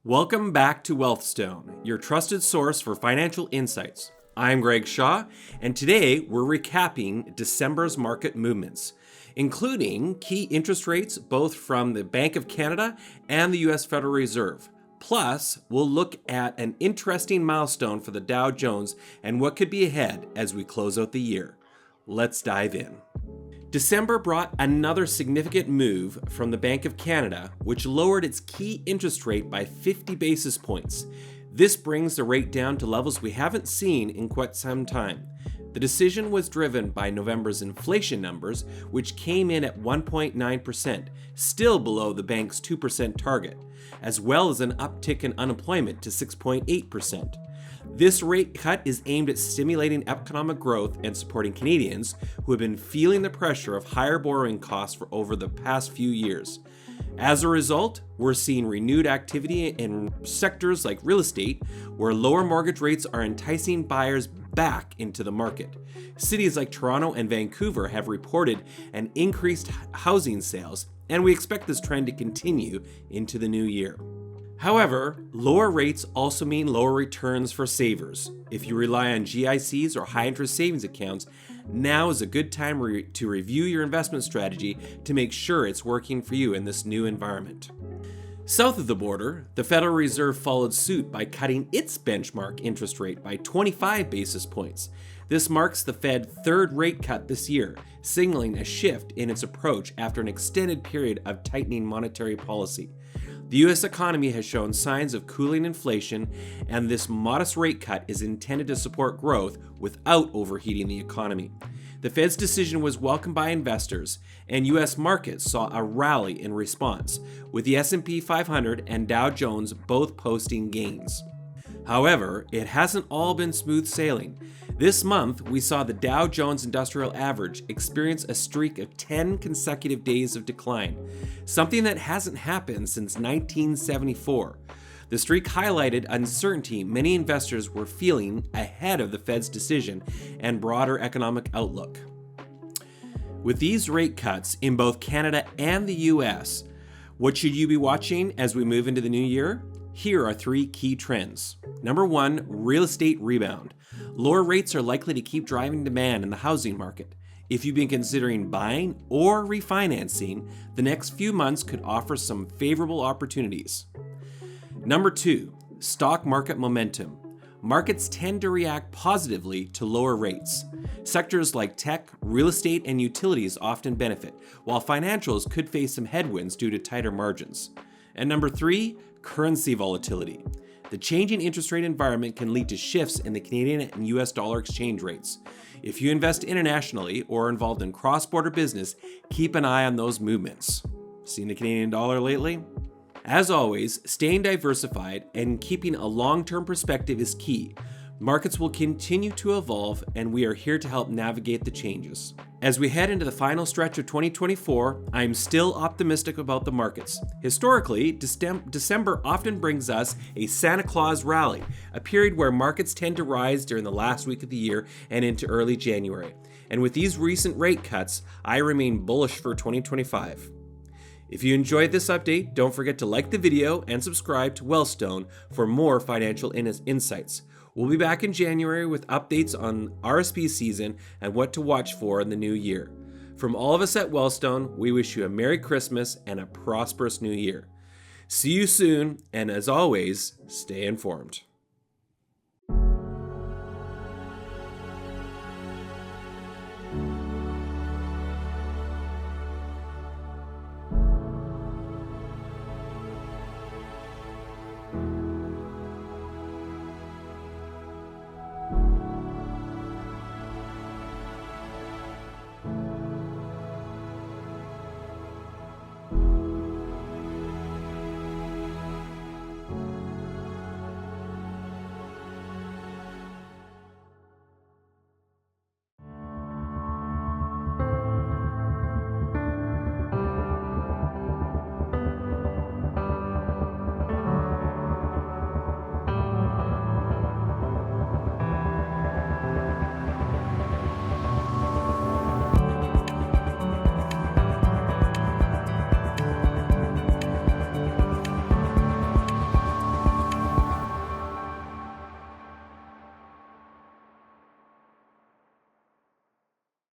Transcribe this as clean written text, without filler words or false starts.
Welcome back to Wealthstone, your trusted source for financial insights. I'm Greg Shaw, and today we're recapping December's market movements, including key interest rates both from the Bank of Canada and the US Federal Reserve. Plus, we'll look at an interesting milestone for the Dow Jones and what could be ahead as we close out the year. Let's dive in. December brought another significant move from the Bank of Canada, which lowered its key interest rate by 50 basis points. This brings the rate down to levels we haven't seen in quite some time. The decision was driven by November's inflation numbers, which came in at 1.9%, still below the bank's 2% target, as well as an uptick in unemployment to 6.8%. This rate cut is aimed at stimulating economic growth and supporting Canadians who have been feeling the pressure of higher borrowing costs for over the past few years. As a result, we're seeing renewed activity in sectors like real estate, where lower mortgage rates are enticing buyers back into the market. Cities like Toronto and Vancouver have reported an increased housing sales, and we expect this trend to continue into the new year. However, lower rates also mean lower returns for savers. If you rely on GICs or high-interest savings accounts, now is a good time to review your investment strategy to make sure it's working for you in this new environment. South of the border, the Federal Reserve followed suit by cutting its benchmark interest rate by 25 basis points. This marks the Fed's third rate cut this year, signaling a shift in its approach after an extended period of tightening monetary policy. The U.S. economy has shown signs of cooling inflation, and this modest rate cut is intended to support growth without overheating the economy. The Fed's decision was welcomed by investors, and U.S. markets saw a rally in response, with the S&P 500 and Dow Jones both posting gains. However, it hasn't all been smooth sailing. This month, we saw the Dow Jones Industrial Average experience a streak of 10 consecutive days of decline, something that hasn't happened since 1974. The streak highlighted uncertainty many investors were feeling ahead of the Fed's decision and broader economic outlook. With these rate cuts in both Canada and the US, what should you be watching as we move into the new year? Here are three key trends. Number one, real estate rebound. Lower rates are likely to keep driving demand in the housing market. If you've been considering buying or refinancing, the next few months could offer some favorable opportunities. Number two, stock market momentum. Markets tend to react positively to lower rates. Sectors like tech, real estate, and utilities often benefit, while financials could face some headwinds due to tighter margins. And number three, currency volatility. The changing interest rate environment can lead to shifts in the Canadian and US dollar exchange rates. If you invest internationally or are involved in cross-border business, keep an eye on those movements. Seen the Canadian dollar lately? As always, staying diversified and keeping a long-term perspective is key. Markets will continue to evolve, and we are here to help navigate the changes. As we head into the final stretch of 2024, I'm still optimistic about the markets. Historically, December often brings us a Santa Claus rally, a period where markets tend to rise during the last week of the year and into early January. And with these recent rate cuts, I remain bullish for 2025. If you enjoyed this update, don't forget to like the video and subscribe to Wealthstone for more financial insights. We'll be back in January with updates on RSP season and what to watch for in the new year. From all of us at Wealthstone, we wish you a Merry Christmas and a prosperous New Year. See you soon, and as always, stay informed.